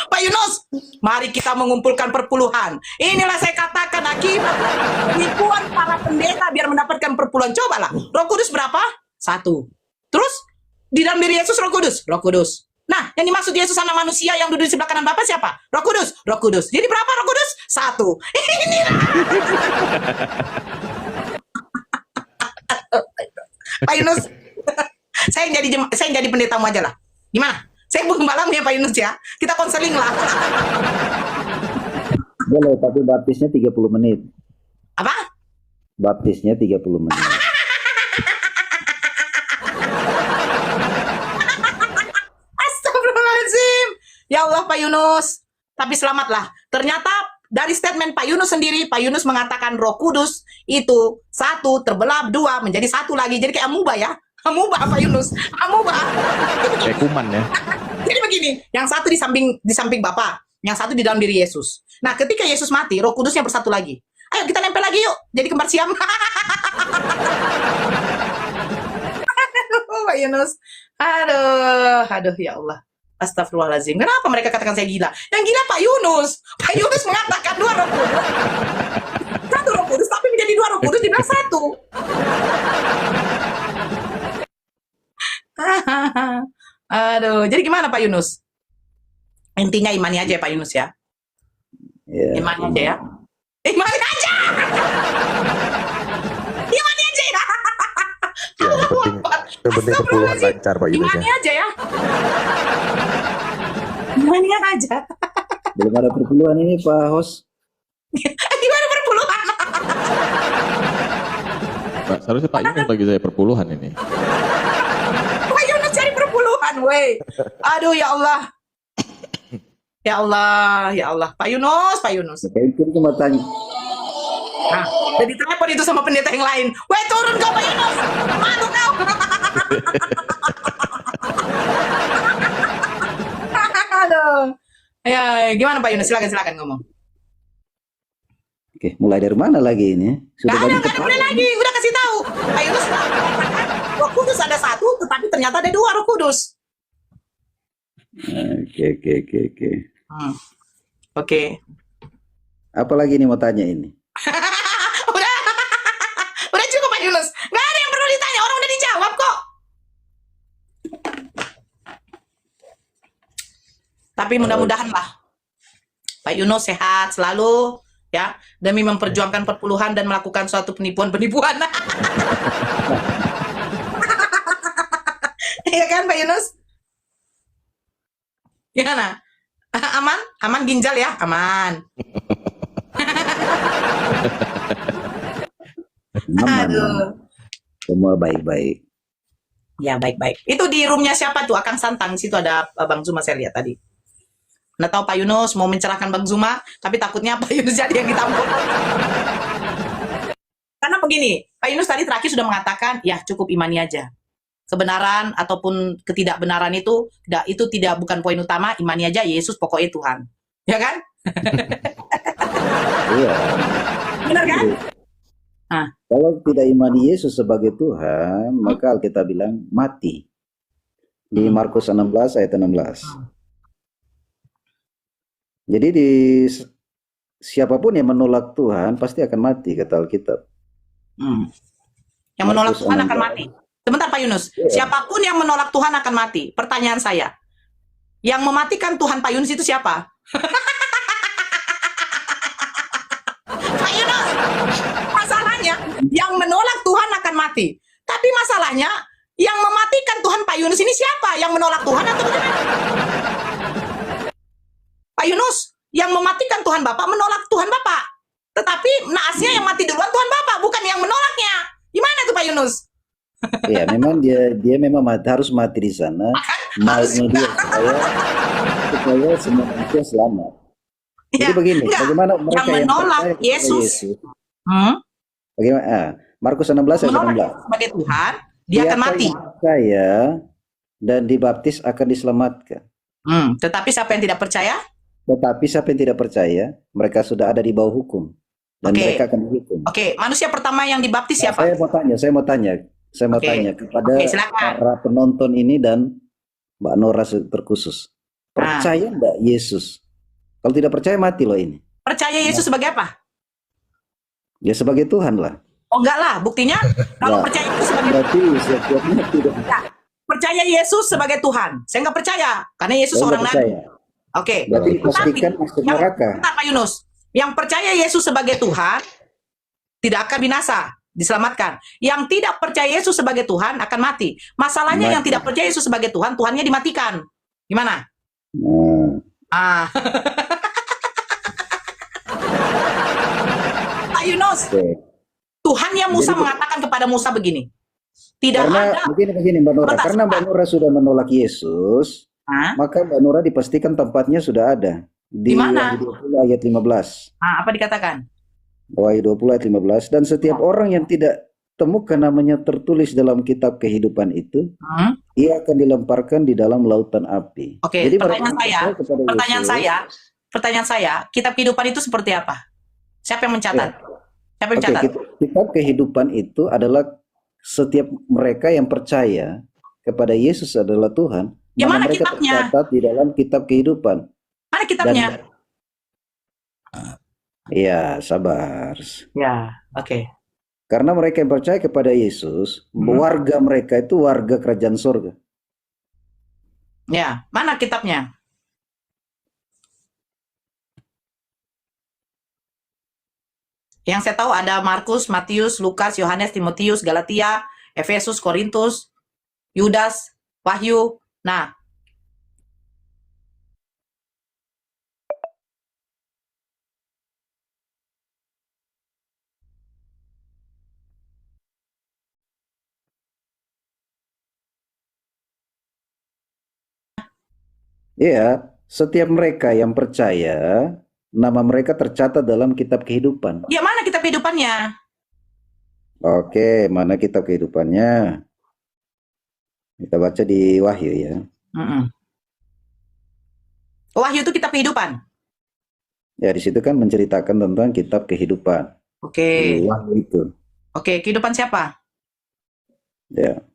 Pak Yunus, mari kita mengumpulkan perpuluhan. Inilah saya katakan akibat penipuan para pendeta biar mendapatkan perpuluhan. Cobalah, Roh Kudus berapa? Satu. Terus di dalam diri Yesus Roh Kudus, Roh Kudus. Nah, yang dimaksud Yesus anak manusia yang duduk di sebelah kanan Bapak siapa? Roh Kudus, Roh Kudus. Jadi berapa Roh Kudus? Satu. Inilah. Pak Yunus, saya jadi pendetamu aja lah. Gimana? Saya malam ya Pak Yunus ya. Kita konseling lah. Boleh, tapi baptisnya 30 menit. Apa? Baptisnya 30 menit. Astagfirullahaladzim. Ya Allah Pak Yunus. Tapi selamatlah. Ternyata dari statement Pak Yunus sendiri, Pak Yunus mengatakan Roh Kudus itu satu terbelah dua menjadi satu lagi. Jadi kayak amuba ya. Amuba Pak Yunus. Amuba. Kayak kuman ya. Jadi begini, yang satu di samping Bapak, yang satu di dalam diri Yesus. Nah, ketika Yesus mati, Roh Kudusnya bersatu lagi. Ayo kita nempel lagi yuk, jadi kembar siam. Aduh, Pak Yunus. Aduh ya Allah. Astagfirullahaladzim. Kenapa mereka katakan saya gila? Yang gila Pak Yunus. Pak Yunus mengatakan dua Roh Kudus. Satu Roh Kudus, tapi menjadi dua Roh Kudus dibilang satu. Aduh, jadi gimana Pak Yunus? Intinya imani aja ya Pak Yunus ya. Ya, Imani aja ya. Imani aja. Imani aja ya. Ya, yang penting perpuluhan lancar Pak Yunus Imani ya. aja ya. Imani aja. belum ada perpuluhan ini Pak Hos. Gimana perpuluhan? Pak, seharusnya Pak Yunus bagi saya perpuluhan ini. Pak Yunus cari perpuluhan, weh. Aduh ya Allah. Ya Allah, ya Allah. Pak Yunus, Pak Yunus. Itu cuma tanya. Nah, jadi telepon itu sama pendeta yang lain. Weh, turun kau Pak Yunus. Malu kau. Aduh. Ya, gimana Pak Yunus? Silakan ngomong. Oke, mulai dari mana lagi ini? Sudah Gak banyak ada mulai lagi. Udah kasih tahu. Pak Yunus mengatakan Roh Kudus ada satu, tetapi ternyata ada dua Roh Kudus. Oke. Oke. Apa lagi nih mau tanya ini? udah cukup Pak Yunus. Gak ada yang perlu ditanya. Orang udah dijawab kok. Tapi mudah-mudahan lah Pak Yunus sehat selalu ya demi memperjuangkan perpuluhan dan melakukan suatu penipuan-penipuan. Iya kan Pak Yunus? Gimana? Aman? Aman ginjal ya? Aman. Aduh. Semua baik-baik. Ya baik-baik. Itu di roomnya siapa tuh? Akang Santang. Di situ ada Bang Zuma saya lihat tadi. Nggak tahu Pak Yunus mau mencerahkan Bang Zuma, tapi takutnya Pak Yunus jadi yang ditampung. Karena begini, Pak Yunus tadi terakhir sudah mengatakan, ya cukup imani aja. Kebenaran ataupun ketidakbenaran itu tidak bukan poin utama, imani aja Yesus pokoknya Tuhan. Ya kan? Iya. Benar kan? Kalau tidak imani Yesus sebagai Tuhan, maka Alkitab bilang mati. Di Markus 16 ayat 16. Jadi siapapun yang menolak Tuhan pasti akan mati, kata Alkitab. Yang menolak Markus Tuhan akan 16. mati. Sebentar Pak Yunus, siapapun yang menolak Tuhan akan mati. Pertanyaan saya, yang mematikan Tuhan Pak Yunus itu siapa? Pak Yunus, masalahnya yang menolak Tuhan akan mati. Tapi masalahnya yang mematikan Tuhan Pak Yunus ini siapa? Yang menolak Tuhan atau bagaimana? Pak Yunus, yang mematikan Tuhan Bapak menolak Tuhan Bapak. Tetapi naasnya yang mati duluan Tuhan Bapak, bukan yang menolaknya. Gimana tuh Pak Yunus? Ya, memang dia memang harus mati di sana. Maunya dia supaya semua manusia selamat. Jadi begini, bagaimana mereka yang menolak Yesus? Bagaimana? Markus 16 ayat 16. Sebagai Tuhan, dia akan mati. Percaya dan dibaptis akan diselamatkan. Tetapi siapa yang tidak percaya? Tetapi siapa yang tidak percaya, mereka sudah ada di bawah hukum dan mereka akan dihukum. Manusia pertama yang dibaptis siapa? Saya mau tanya kepada para penonton ini dan Mbak Nora terkhusus. Percaya enggak Yesus? Kalau tidak percaya mati loh ini. Percaya Yesus sebagai apa? Ya sebagai Tuhan lah. Oh enggak lah, buktinya kalau percaya Yesus sebagai Tuhan. Percaya Yesus sebagai Tuhan. Saya nggak percaya karena Yesus orang nabi. Berarti dipastikan masuk neraka. Pak Yunus, yang percaya Yesus sebagai Tuhan tidak akan binasa, diselamatkan. Yang tidak percaya Yesus sebagai Tuhan akan mati. Masalahnya yang tidak percaya Yesus sebagai Tuhan, Tuhannya dimatikan. Gimana? Pak Yunus, Tuhan yang Musa mengatakan kepada Musa begini. Begini Mbak Nora, karena Mbak Nora sudah menolak Yesus, maka Mbak Nora dipastikan tempatnya sudah ada di Wahyu 20 ayat 15. Apa dikatakan? Wahyu 20 ayat 15, dan setiap orang yang tidak temukan namanya tertulis dalam kitab kehidupan itu, ia akan dilemparkan di dalam lautan api. Jadi pertanyaan saya, kitab kehidupan itu seperti apa? Siapa yang mencatat? Siapa yang mencatat? Kitab kehidupan itu adalah setiap mereka yang percaya kepada Yesus adalah Tuhan. Mana mereka kitabnya? tercatat di dalam kitab kehidupan. Mana kitabnya? Ya, sabar. Ya, Karena mereka yang percaya kepada Yesus, warga mereka itu warga kerajaan surga. Ya, mana kitabnya? Yang saya tahu ada Markus, Matius, Lukas, Yohanes, Timotius, Galatia, Efesus, Korintus, Yudas, Wahyu. Nah, iya, setiap mereka yang percaya, nama mereka tercatat dalam kitab kehidupan. Ya, mana kitab kehidupannya? Oke, mana kitab kehidupannya? Kita baca di Wahyu ya. Wahyu itu kitab kehidupan. Ya, di situ kan menceritakan tentang kitab kehidupan. Wahyu itu. Kehidupan siapa? Ya.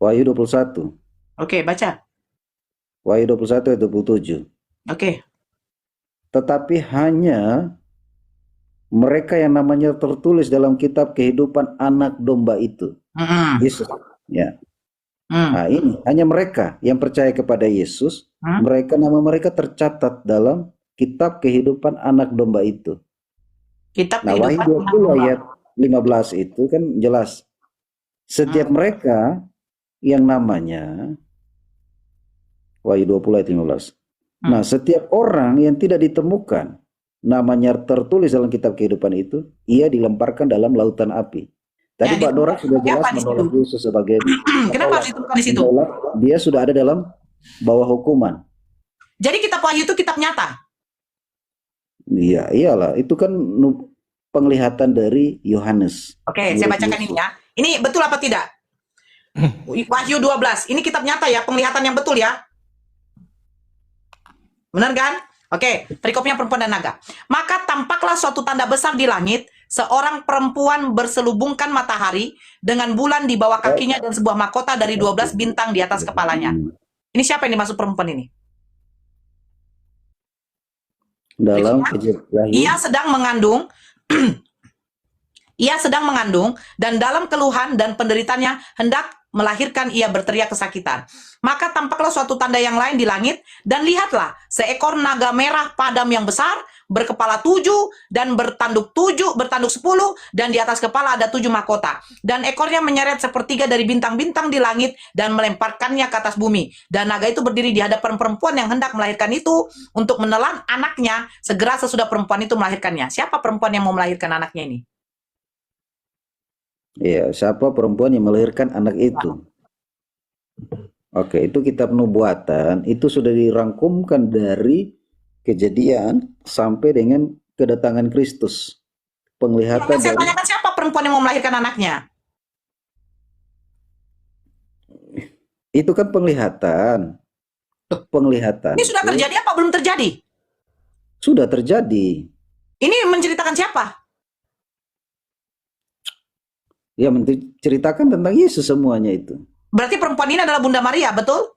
Wahyu 21. Baca. Wahyu 21 ayat 27. Tetapi hanya mereka yang namanya tertulis dalam kitab kehidupan anak domba itu. Yesus. Ya. Nah, ini hanya mereka yang percaya kepada Yesus, nama mereka tercatat dalam kitab kehidupan anak domba itu. Wahyu 20 ayat 15 itu kan jelas. Setiap mereka yang namanya Wahyu 20 ayat 15. Nah, setiap orang yang tidak ditemukan namanya tertulis dalam kitab kehidupan itu, ia dilemparkan dalam lautan api. Tadi Mbak Nora sudah jelas menolak Yesus sebagai kenapa harus ditemukan di situ? Dia sudah ada dalam bawah hukuman. Jadi kitab Wahyu itu kitab nyata. Iya, iyalah. Itu kan penglihatan dari Yohanes. Saya bacakan ini ya. Ini betul apa tidak? Wahyu 12. Ini kitab nyata ya, penglihatan yang betul ya. Benar kan? Perikopnya perempuan dan naga. Maka tampaklah suatu tanda besar di langit, seorang perempuan berselubungkan matahari dengan bulan di bawah kakinya dan sebuah mahkota dari 12 bintang di atas kepalanya. Ini siapa yang dimaksud perempuan ini? dalam ia sedang mengandung ia sedang mengandung dan dalam keluhan dan penderitaannya hendak melahirkan, ia berteriak kesakitan. Maka tampaklah suatu tanda yang lain di langit, dan lihatlah seekor naga merah padam yang besar, berkepala 7 dan bertanduk 10, dan di atas kepala ada 7 mahkota. Dan ekornya menyeret sepertiga dari bintang-bintang di langit dan melemparkannya ke atas bumi. Dan naga itu berdiri di hadapan perempuan yang hendak melahirkan itu untuk menelan anaknya segera sesudah perempuan itu melahirkannya. Siapa perempuan yang mau melahirkan anaknya ini? Iya, siapa perempuan yang melahirkan anak itu? Oke, itu kitab nubuatan, itu sudah dirangkumkan dari kejadian sampai dengan kedatangan Kristus. Penglihatan saya tanyakan siapa perempuan yang mau melahirkan anaknya? Itu kan penglihatan. Penglihatan. Ini sudah terjadi apa belum terjadi? Sudah terjadi. Ini menceritakan siapa? Ya, menceritakan tentang Yesus semuanya itu. Berarti perempuan ini adalah Bunda Maria, betul?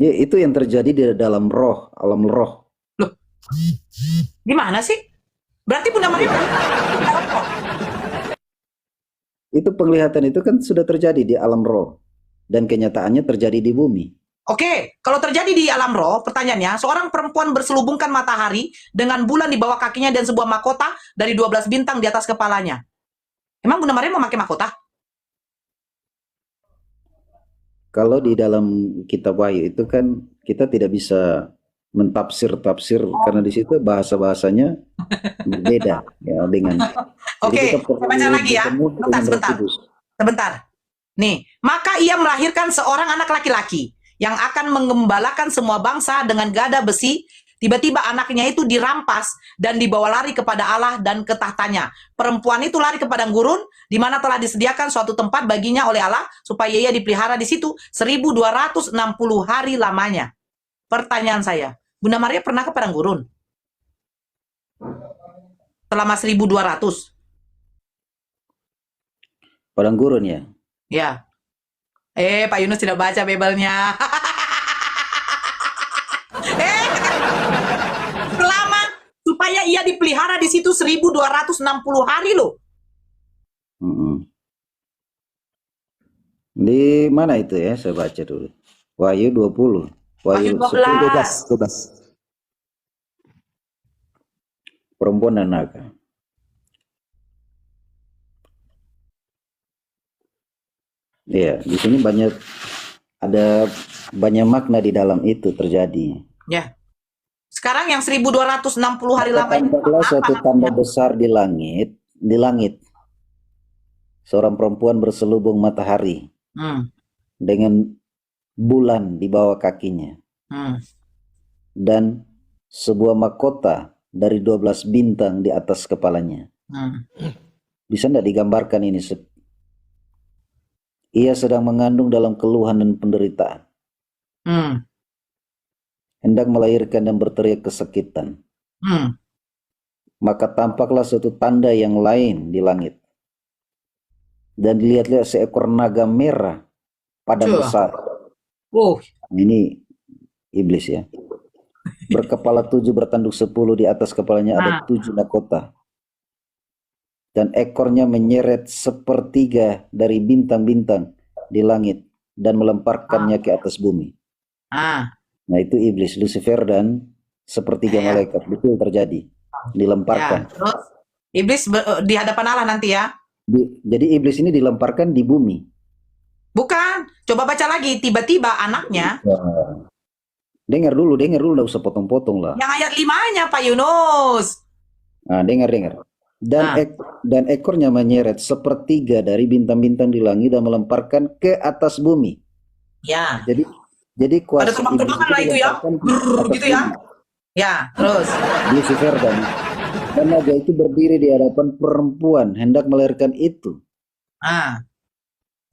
Ya, itu yang terjadi di dalam roh, alam roh. Loh, gimana sih? Berarti Bunda Maria itu penglihatan itu kan sudah terjadi di alam roh. Dan kenyataannya terjadi di bumi. Oke, kalau terjadi di alam roh, pertanyaannya, seorang perempuan berselubungkan matahari dengan bulan di bawah kakinya dan sebuah mahkota dari 12 bintang di atas kepalanya. Emang Bunda Maria mau pakai mahkota? Kalau di dalam kitab Wahyu itu kan kita tidak bisa mentafsir-tafsir karena di situ bahasa-bahasanya berbeda ya dengan. Oke, saya baca lagi ya. Sebentar. Nih, maka ia melahirkan seorang anak laki-laki yang akan mengembalakan semua bangsa dengan gada besi. Tiba-tiba anaknya itu dirampas dan dibawa lari kepada Allah dan ke tahtanya. Perempuan itu lari ke padang gurun, di mana telah disediakan suatu tempat baginya oleh Allah, supaya ia dipelihara di situ 1260 hari lamanya. Pertanyaan saya, Bunda Maria pernah ke padang gurun? Selama 1200? Padang gurun ya? Ya. Pak Yunus tidak baca Bibelnya. Supaya ia dipelihara di situ 1260 hari loh. Di mana itu ya? Saya baca dulu. Wahyu 20. Wahyu 12. Perempuan dan naga. Iya, di sini ada banyak makna di dalam itu terjadi. Ya. Sekarang yang 1260 hari lamanya. Tampaklah suatu tanda besar di langit. Seorang perempuan berselubung matahari dengan bulan di bawah kakinya. Dan sebuah mahkota dari 12 bintang di atas kepalanya. Bisa tidak digambarkan ini? Ia sedang mengandung dalam keluhan dan penderitaan. Hendak melahirkan dan berteriak kesakitan. Maka tampaklah suatu tanda yang lain di langit. Dan dilihat-lihat seekor naga merah padam besar. Ini iblis ya. Berkepala 7, bertanduk 10, di atas kepalanya ada 7 mahkota. Dan ekornya menyeret sepertiga dari bintang-bintang di langit dan melemparkannya ke atas bumi. Nah, itu iblis, Lucifer, dan sepertiga malaikat. Betul terjadi. Dilemparkan. Ya, terus iblis di hadapan Allah nanti ya. Jadi iblis ini dilemparkan di bumi. Bukan. Coba baca lagi. Tiba-tiba anaknya. Dengar dulu, nggak usah potong-potong lah. Yang ayat 5-nya Pak Yunus. Nah, dengar. Dan ekornya menyeret sepertiga dari bintang-bintang di langit dan melemparkan ke atas bumi. Ya. Jadi kuasa ada terbang-terbangan lah itu ya. Gitu ya. Ya, terus. Lucifer dan naga itu berdiri di hadapan perempuan hendak melahirkan itu.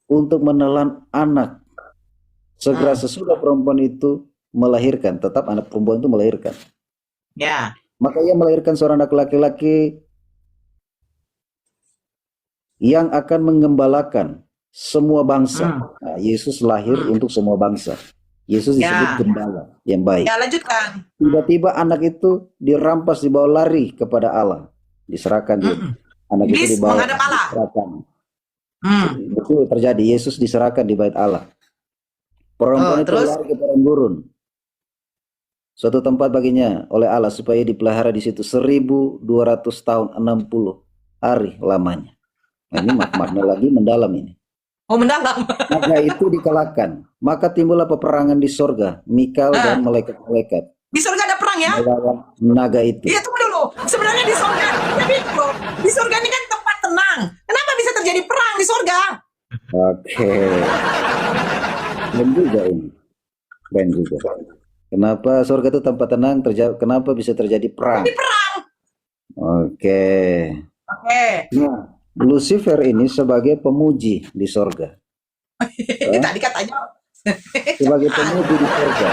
Untuk menelan anak. Segera sesudah perempuan itu melahirkan, tetap anak perempuan itu melahirkan. Ya. Maka ia melahirkan seorang anak laki-laki yang akan mengembalakan semua bangsa. Nah, Yesus lahir untuk semua bangsa. Yesus disebut Ya. gembala yang baik. Ya, lanjutkan. Tiba-tiba anak itu dirampas, dibawa lari kepada Allah, diserahkan dia. Anak itu Iblis dibawa, menghadap Allah. diserahkan. Hmm. Betul terjadi. Yesus diserahkan di bait Allah. Perempuan itu Terus? lari ke padang gurun, suatu tempat baginya oleh Allah supaya dipelihara di situ 1200 tahun 60 hari lamanya. Nah, ini makna lagi mendalam ini. Oh, mendalam. Naga itu dikalahkan, maka timbullah peperangan di sorga, Mikael dan malaikat-malaikat Di surga ada perang ya? melawan naga itu. Iya, tunggu dulu. Sebenarnya di surga, tapi loh, di surga ini kan tempat tenang. Kenapa bisa terjadi perang di surga? Oke. Keren juga ini. Keren juga. Kenapa surga itu tempat tenang, kenapa bisa terjadi perang? Di perang. Oke. Oke. Nah, Lucifer ini sebagai pemuji di sorga. Ini tadi katanya. Sebagai pemuji di sorga.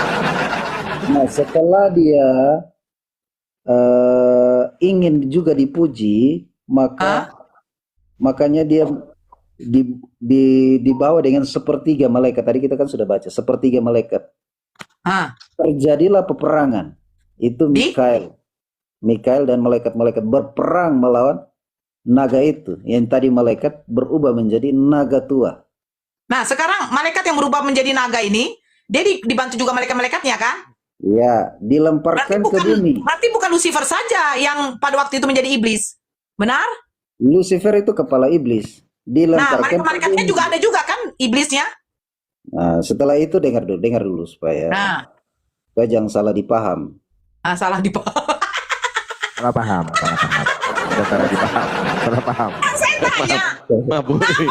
Nah, setelah dia ingin juga dipuji, makanya dia dibawa dengan sepertiga malaikat. Tadi kita kan sudah baca, sepertiga malaikat. Terjadilah peperangan. Itu Mikael dan malaikat-malaikat berperang melawan naga itu, yang tadi malaikat berubah menjadi naga tua. Nah, sekarang malaikat yang berubah menjadi naga ini, dia dibantu juga malaikat-malaikatnya kan? Ya, dilemparkan ke bumi. Berarti bukan Lucifer saja yang pada waktu itu menjadi iblis. Benar? Lucifer itu kepala iblis. Nah, Dilemparkan malaikat-malaikatnya juga ada juga kan iblisnya? Nah, setelah itu dengar dulu supaya jangan salah dipaham. Salah dipaham. Salah paham. Udah salah dipaham. Salah paham. Saya tanya.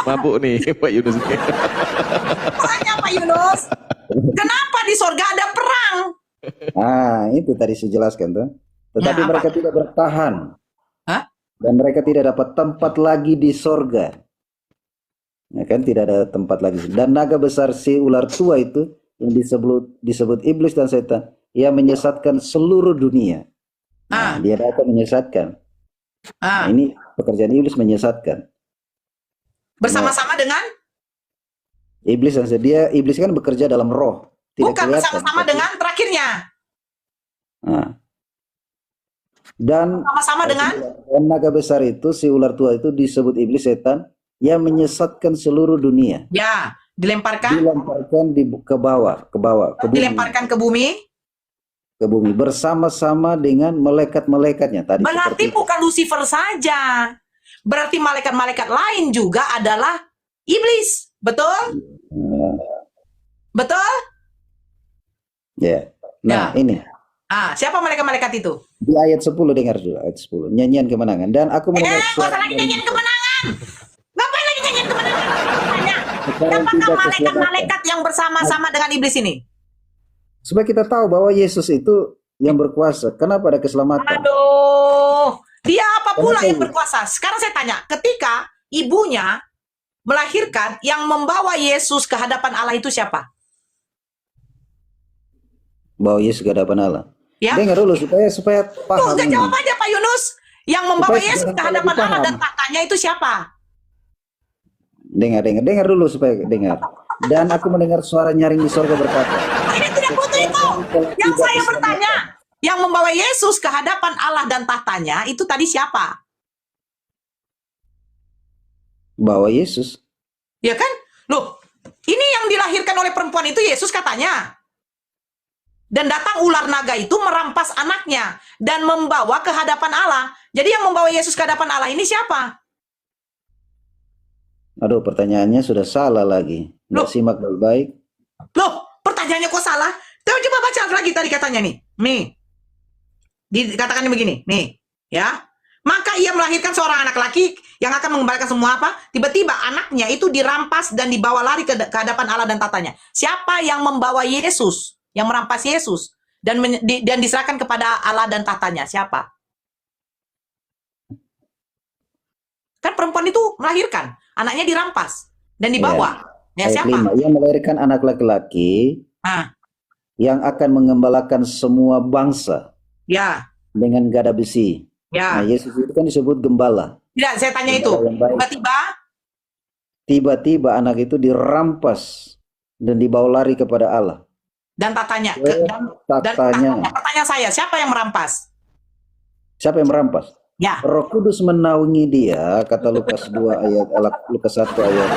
Mabuk nih Pak Yunus. Tanya Pak Yunus. Kenapa di sorga ada perang? Itu tadi saya jelaskan tuh. Tetapi mereka tidak bertahan. Dan mereka tidak dapat tempat lagi di sorga. Ya kan, tidak ada tempat lagi. Dan naga besar si ular tua itu yang disebut iblis dan setan, ia menyesatkan seluruh dunia. Nah, dia dapat menyesatkan. Nah, ini pekerjaan iblis, menyesatkan. Bersama-sama dengan iblis dan iblis kan bekerja dalam roh. Bukan bersama-sama dengan terakhirnya. Dan sama-sama dengan naga besar itu, si ular tua itu disebut iblis setan yang menyesatkan seluruh dunia. Ya, dilemparkan ke bawah, ke bumi. Dilemparkan ke bumi. Ke bumi bersama-sama dengan malaikat-malaikatnya tadi. Berarti bukan Lucifer saja. Berarti malaikat-malaikat lain juga adalah iblis. Betul? Betul? Ya. Nah, ini. Siapa malaikat-malaikat itu? Di ayat 10 dengar dulu, ayat 10. Nyanyian kemenangan. Dan aku mendengar suara lagi nyanyian kemenangan. Ngapain lagi nyanyian kemenangan? Tanya. Siapakah malaikat-malaikat yang bersama-sama dengan iblis ini? Supaya kita tahu bahwa Yesus itu yang berkuasa. Kenapa ada keselamatan? Aduh, dia apa pula yang berkuasa? Sekarang saya tanya, ketika ibunya melahirkan, yang membawa Yesus ke hadapan Allah itu siapa? Bawa Yesus ke hadapan Allah. Ya? Dengar dulu supaya paham. Tuh, jawab aja Pak Yunus. Yang membawa Yesus ke hadapan Allah dan tahtanya itu siapa? Dengar dulu supaya dengar. Dan aku mendengar suara nyaring di sorga berkata. Ini tidak butuh itu. Yang saya bertanya, yang membawa Yesus ke hadapan Allah dan tahtanya itu tadi siapa? Bawa Yesus. Ya kan? Loh, ini yang dilahirkan oleh perempuan itu Yesus katanya. Dan datang ular naga itu merampas anaknya dan membawa ke hadapan Allah. Jadi yang membawa Yesus ke hadapan Allah ini siapa? Aduh, pertanyaannya sudah salah lagi. Nggak simak baik-baik. Loh, pertanyaannya kok salah? Coba baca lagi tadi katanya nih. Nih. Dikatakannya begini, nih, ya. Maka ia melahirkan seorang anak laki yang akan mengembalikan semua apa? Tiba-tiba anaknya itu dirampas dan dibawa lari ke hadapan Allah dan tatanya. Siapa yang membawa Yesus? Yang merampas Yesus dan diserahkan kepada Allah dan tatanya? Siapa? Kan perempuan itu melahirkan, anaknya dirampas dan dibawa. Ya, siapa? 5. Ia melahirkan anak laki-laki yang akan mengembalakan semua bangsa. Ya. Dengan gada besi. Ya. Nah, Yesus itu kan disebut gembala. Tidak, saya tanya itu. Tiba-tiba anak itu dirampas dan dibawa lari kepada Allah. Dan tatanya, pertanyaan saya, siapa yang merampas? Siapa yang merampas? Ya. Roh Kudus menaungi dia, kata Lukas 2 ayat Lukas 1 ayat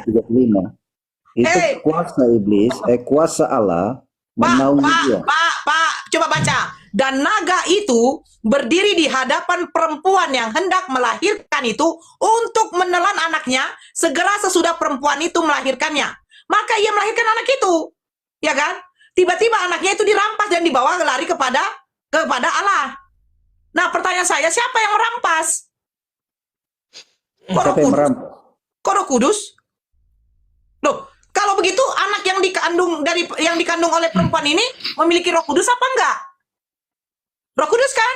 35. Itu kuasa iblis, kuasa Allah menaungi dia. Pak, coba baca. Dan naga itu berdiri di hadapan perempuan yang hendak melahirkan itu untuk menelan anaknya segera sesudah perempuan itu melahirkannya. Maka ia melahirkan anak itu, ya kan? Tiba-tiba anaknya itu dirampas dan dibawa lari kepada Allah. Nah, pertanyaan saya, siapa yang merampas? Siapa yang merampas? Roh Kudus? Loh, kalau begitu anak yang dikandung oleh perempuan ini memiliki Roh Kudus apa enggak? Roh Kudus kan?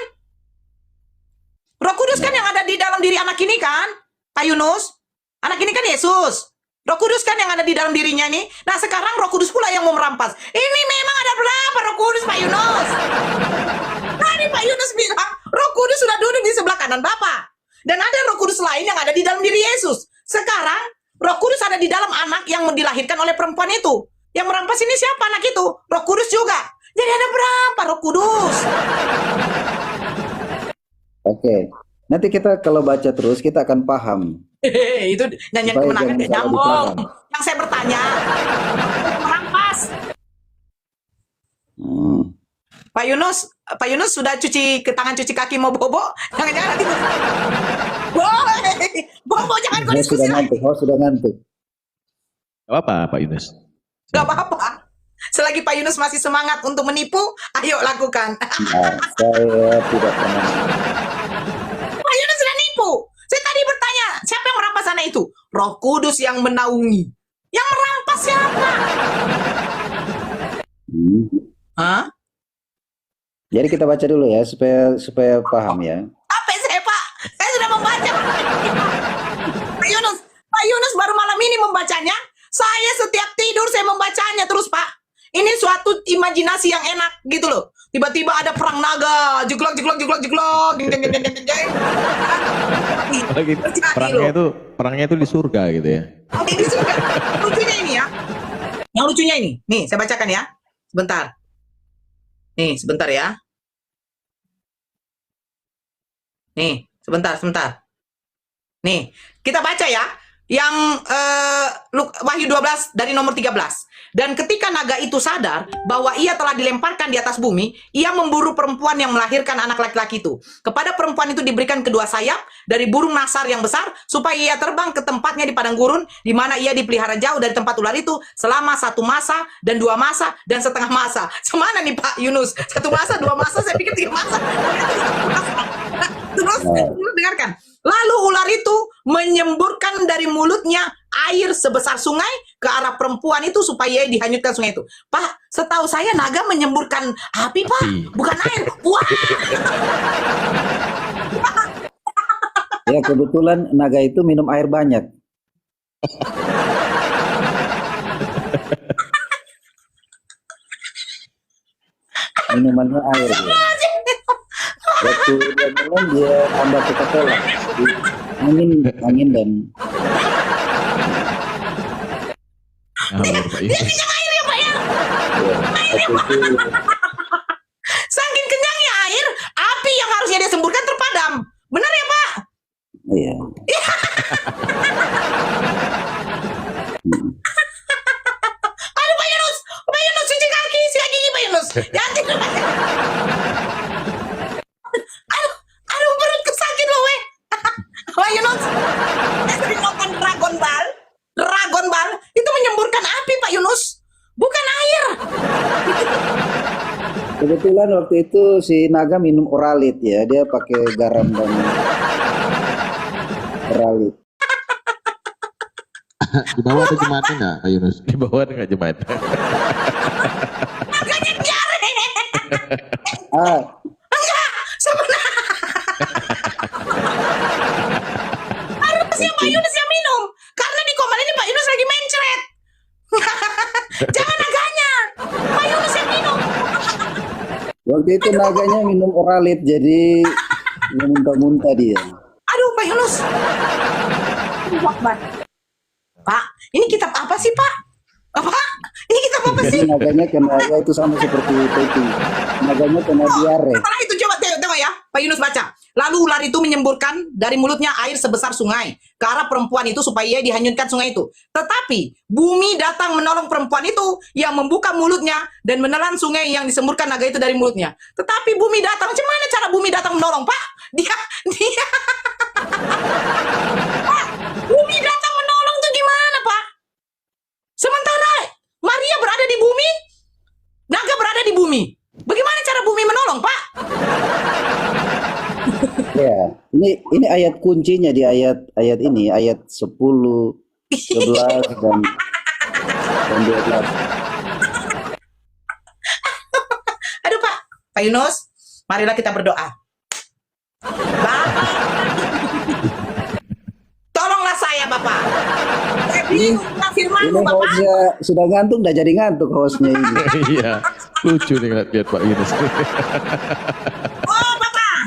Roh Kudus kan yang ada di dalam diri anak ini kan? Pak Yunus? Anak ini kan Yesus. Roh Kudus kan yang ada di dalam dirinya nih. Nah, sekarang Roh Kudus pula yang mau merampas. Ini memang ada berapa Roh Kudus, Pak Yunus? Tadi Pak Yunus bilang, Roh Kudus sudah duduk di sebelah kanan Bapa. Dan ada Roh Kudus lain yang ada di dalam diri Yesus. Sekarang, Roh Kudus ada di dalam anak yang dilahirkan oleh perempuan itu. Yang merampas ini siapa anak itu? Roh Kudus juga. Jadi ada berapa Roh Kudus? Oke. Nanti kita kalau baca terus, kita akan paham. Itu nyanyian kemenangan gak nyambung. Yang saya bertanya, merampas. Pak Yunus sudah cuci kaki mau bobo? Jangan-jangan nanti bobo jangan kau diskusi lagi. Sudah ngantuk. Gak apa Pak Yunus. Gak apa-apa. Selagi Pak Yunus masih semangat untuk menipu, ayo lakukan. Nah, saya tidak pernah. Pak Yunus sudah nipu. Saya tadi bertanya, siapa yang merampas anak itu? Roh Kudus yang menaungi. Yang merampas siapa? Hah? Jadi kita baca dulu ya supaya paham ya. Apa saya Pak? Saya sudah membaca. Pak Yunus baru malam ini membacanya. Saya setiap tidur saya membacanya terus Pak. Ini suatu imajinasi yang enak gitu loh. Tiba-tiba ada perang naga, jeglok. Perangnya itu di surga gitu ya. Oke, di surga. Lucunya ini ya. Yang lucunya ini. Nih, saya bacakan ya. Sebentar. Nih, sebentar ya. Nih, sebentar. Nih, kita baca ya. Yang Wahyu 12 dari nomor 13. Dan ketika naga itu sadar bahwa ia telah dilemparkan di atas bumi, ia memburu perempuan yang melahirkan anak laki-laki itu. Kepada perempuan itu diberikan kedua sayap dari burung nasar yang besar, supaya ia terbang ke tempatnya di padang gurun, di mana ia dipelihara jauh dari tempat ular itu selama 1 masa dan 2 masa dan setengah masa. Semana nih Pak Yunus? 1 masa, 2 masa, saya pikir 3 masa. Terus dengarkan. Lalu ular itu menyemburkan dari mulutnya air sebesar sungai ke arah perempuan itu supaya dihanyutkan sungai itu. Pak, setahu saya naga menyemburkan api, Pak, bukan air. Wah. Ya, kebetulan naga itu minum air banyak. Minumannya air dia. Waktu dia minum dia tambah Coca-Cola. Angin dan dia kenyang air ya Pak ya. Airnya Pak. Saking kenyangnya air, api yang harusnya dia semburkan terpadam. Benar ya Pak? iya. Aduh Pak Yunus cuci kaki, sikat gigi Pak Yunus. Jangan tidur Pak. Aduh perutku sakit loh weh. Pak Yunus, saya sering nonton Dragon Ball itu menyemburkan api Pak Yunus, bukan air. Kebetulan waktu itu si naga minum Oralit ya, dia pakai garam dan Oralit. Di bawah ada jemaatnya nggak, Pak Yunus? Di bawah ada nggak jemaat? Naganya diare. Enggak, sebenarnya. Harusnya Pak Yunus yang minum, karena di komen ini Pak Yunus lagi mencret. Jangan naganya, Pak Yunus yang minum. Waktu itu naganya minum Oralit, jadi muntah-muntah dia. Aduh Pak Yunus. Pak, ini kitab apa sih Pak? Apa? Ini kita apa sih? Jadi naganya kena, ya itu sama seperti itu. Naganya kena diare. Setelah itu coba tengok ya, Pak Yunus baca. Lalu ular itu menyemburkan dari mulutnya air sebesar sungai ke arah perempuan itu supaya ia dihanyutkan sungai itu. Tetapi bumi datang menolong perempuan itu yang membuka mulutnya dan menelan sungai yang disemburkan naga itu dari mulutnya. Tetapi bumi datang, macam mana cara bumi datang menolong, Pak? Dia Pak, bumi datang menolong tuh gimana, Pak? Sementara Maria berada di bumi, naga berada di bumi. Bagaimana cara bumi menolong, Pak? Ya, ini ayat kuncinya di ayat ini, ayat 10, 11 dan 12. Aduh, Pak Yunus, marilah kita berdoa. Bapak, tolonglah saya, Bapak. Saya bingung dengan firman-Mu, Ini Bapak. hostnya sudah ngantuk, udah jadi ngantuk hostnya ini. Iya, lucu nih lihat Pak Yunus. Oh, Bapak,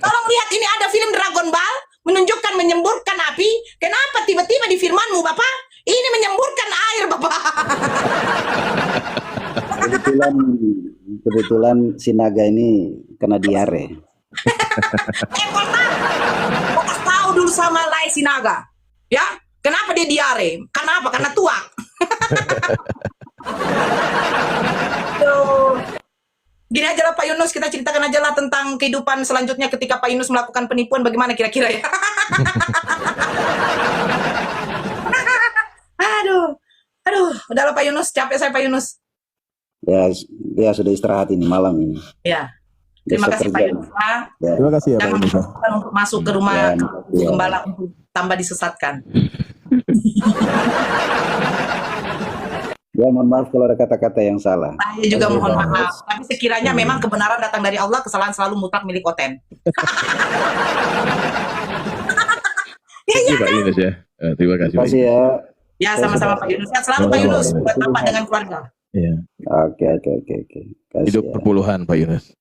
tolong lihat ini ada film Dragon Ball menunjukkan menyemburkan api. Kenapa tiba-tiba di firman-Mu, Bapak? Ini menyemburkan air, Bapak. Kebetulan si naga ini kena diare. Kau tahu dulu sama Lai Sinaga, ya? Kenapa dia diare? Kenapa? Karena tua. Gini aja lah Pak Yunus, kita ceritakan aja lah tentang kehidupan selanjutnya ketika Pak Yunus melakukan penipuan, bagaimana kira-kira ya? Aduh, udahlah Pak Yunus, capek saya Pak Yunus. Ya sudah istirahat ini malam ini. Ya, terima kasih Pak Yunus. Ya. Terima kasih ya Pak Jangan Yunus. lupa untuk masuk ke rumah gembala untuk tambah disesatkan. Ya, mohon maaf kalau ada kata-kata yang salah. Saya juga mohon maaf, tapi sekiranya memang kebenaran datang dari Allah, kesalahan selalu mutlak milik Oten. Terima kasih Pak Yunus ya. Terima kasih. Terima kasih ya. Ya, sama-sama Pak Yunus. Sehat selalu Pak Yunus, buat Bapak dengan keluarga. Iya. Oke. Kasih Hidup ya. perpuluhan Pak Yunus.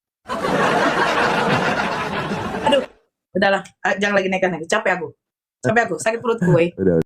Aduh, udahlah, jangan lagi naikkan lagi. Capek aku, sakit perut gue. Udah.